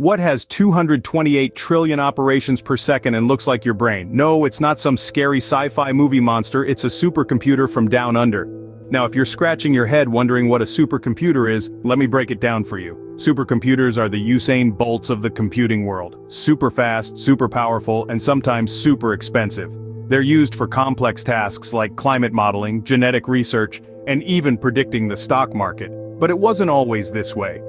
What has 228 trillion operations per second and looks like your brain? No, it's not some scary sci-fi movie monster, it's a supercomputer from down under. Now if you're scratching your head wondering what a supercomputer is, let me break it down for you. Supercomputers are the Usain Bolts of the computing world. Super fast, super powerful, and sometimes super expensive. They're used for complex tasks like climate modeling, genetic research, and even predicting the stock market. But it wasn't always this way.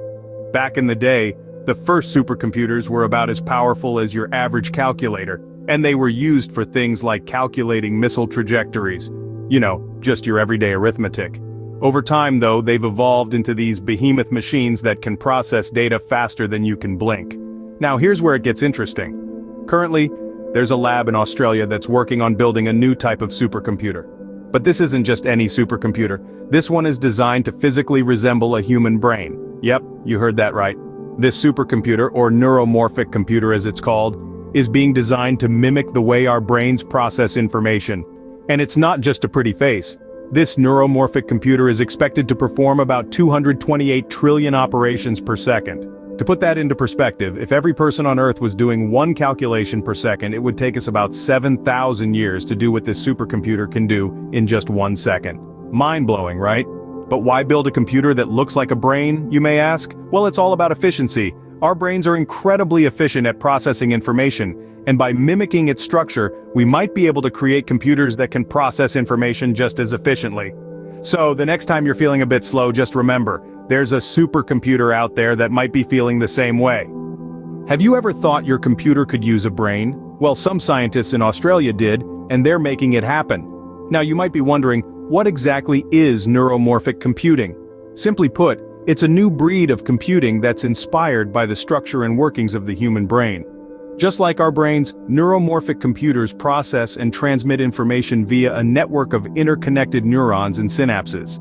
Back in the day, the first supercomputers were about as powerful as your average calculator, and they were used for things like calculating missile trajectories. You know, just your everyday arithmetic. Over time though, they've evolved into these behemoth machines that can process data faster than you can blink. Now here's where it gets interesting. Currently, there's a lab in Australia that's working on building a new type of supercomputer. But this isn't just any supercomputer. This one is designed to physically resemble a human brain. Yep, you heard that right. This supercomputer, or neuromorphic computer as it's called, is being designed to mimic the way our brains process information. And it's not just a pretty face. This neuromorphic computer is expected to perform about 228 trillion operations per second. To put that into perspective, if every person on Earth was doing one calculation per second, it would take us about 7,000 years to do what this supercomputer can do in just 1 second. Mind-blowing, right? But why build a computer that looks like a brain, you may ask? Well, it's all about efficiency. Our brains are incredibly efficient at processing information, and by mimicking its structure, we might be able to create computers that can process information just as efficiently. So, the next time you're feeling a bit slow, just remember, there's a supercomputer out there that might be feeling the same way. Have you ever thought your computer could use a brain? Well, some scientists in Australia did, and they're making it happen. Now you might be wondering, what exactly is neuromorphic computing? Simply put, it's a new breed of computing that's inspired by the structure and workings of the human brain. Just like our brains, neuromorphic computers process and transmit information via a network of interconnected neurons and synapses.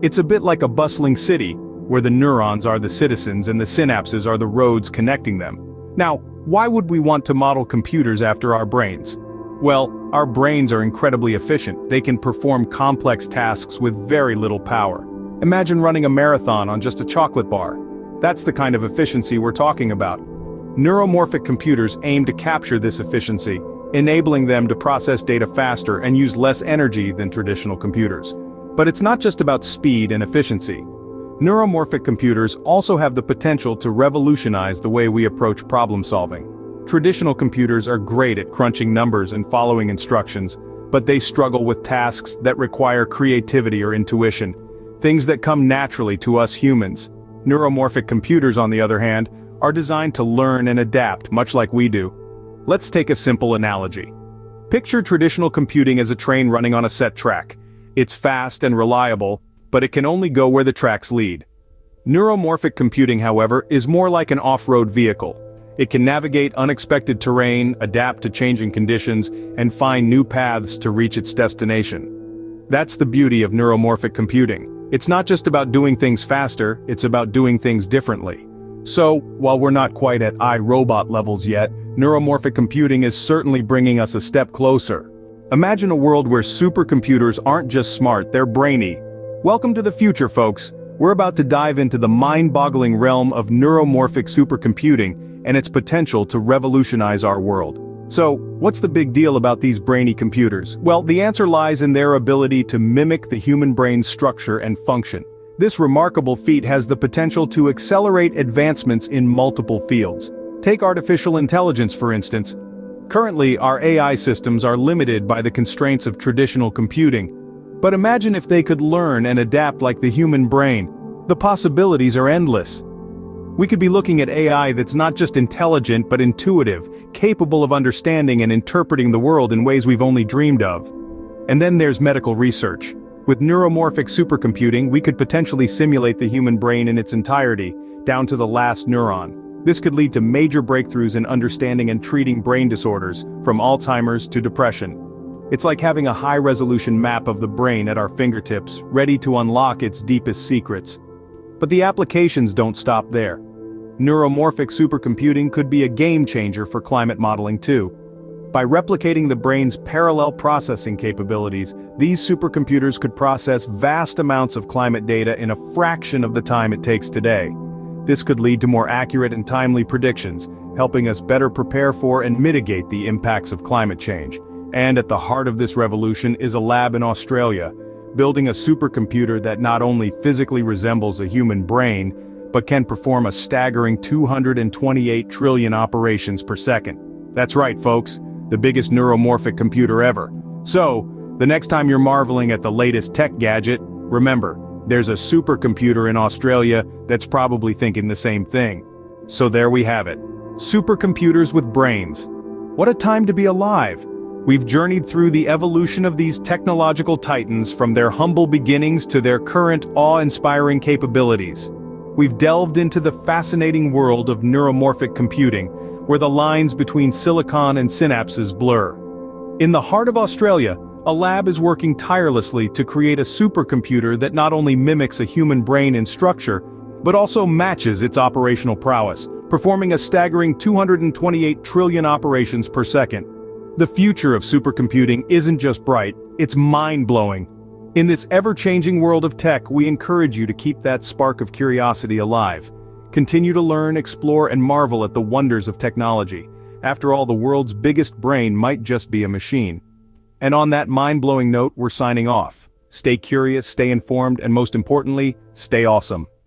It's a bit like a bustling city, where the neurons are the citizens and the synapses are the roads connecting them. Now, why would we want to model computers after our brains? Well, our brains are incredibly efficient. They can perform complex tasks with very little power. Imagine running a marathon on just a chocolate bar. That's the kind of efficiency we're talking about. Neuromorphic computers aim to capture this efficiency, enabling them to process data faster and use less energy than traditional computers. But it's not just about speed and efficiency. Neuromorphic computers also have the potential to revolutionize the way we approach problem solving. Traditional computers are great at crunching numbers and following instructions, but they struggle with tasks that require creativity or intuition, things that come naturally to us humans. Neuromorphic computers, on the other hand, are designed to learn and adapt much like we do. Let's take a simple analogy. Picture traditional computing as a train running on a set track. It's fast and reliable, but it can only go where the tracks lead. Neuromorphic computing, however, is more like an off-road vehicle. It can navigate unexpected terrain, adapt to changing conditions, and find new paths to reach its destination. That's the beauty of neuromorphic computing. It's not just about doing things faster, it's about doing things differently. So, while we're not quite at iRobot levels yet, neuromorphic computing is certainly bringing us a step closer. Imagine a world where supercomputers aren't just smart, they're brainy. Welcome to the future, folks. We're about to dive into the mind-boggling realm of neuromorphic supercomputing and its potential to revolutionize our world. So, what's the big deal about these brainy computers? Well, the answer lies in their ability to mimic the human brain's structure and function. This remarkable feat has the potential to accelerate advancements in multiple fields. Take artificial intelligence, for instance. Currently, our AI systems are limited by the constraints of traditional computing. But imagine if they could learn and adapt like the human brain. The possibilities are endless. We could be looking at AI that's not just intelligent but intuitive, capable of understanding and interpreting the world in ways we've only dreamed of. And then there's medical research. With neuromorphic supercomputing, we could potentially simulate the human brain in its entirety, down to the last neuron. This could lead to major breakthroughs in understanding and treating brain disorders, from Alzheimer's to depression. It's like having a high-resolution map of the brain at our fingertips, ready to unlock its deepest secrets. But the applications don't stop there. Neuromorphic supercomputing could be a game-changer for climate modeling too. By replicating the brain's parallel processing capabilities, these supercomputers could process vast amounts of climate data in a fraction of the time it takes today. This could lead to more accurate and timely predictions, helping us better prepare for and mitigate the impacts of climate change. And at the heart of this revolution is a lab in Australia, building a supercomputer that not only physically resembles a human brain, but can perform a staggering 228 trillion operations per second. That's right, folks, the biggest neuromorphic computer ever. So, the next time you're marveling at the latest tech gadget, remember, there's a supercomputer in Australia that's probably thinking the same thing. So there we have it. Supercomputers with brains. What a time to be alive! We've journeyed through the evolution of these technological titans from their humble beginnings to their current awe-inspiring capabilities. We've delved into the fascinating world of neuromorphic computing, where the lines between silicon and synapses blur. In the heart of Australia, a lab is working tirelessly to create a supercomputer that not only mimics a human brain in structure, but also matches its operational prowess, performing a staggering 228 trillion operations per second. The future of supercomputing isn't just bright, it's mind-blowing. In this ever-changing world of tech, we encourage you to keep that spark of curiosity alive. Continue to learn, explore, and marvel at the wonders of technology. After all, the world's biggest brain might just be a machine. And on that mind-blowing note, we're signing off. Stay curious, stay informed, and most importantly, stay awesome.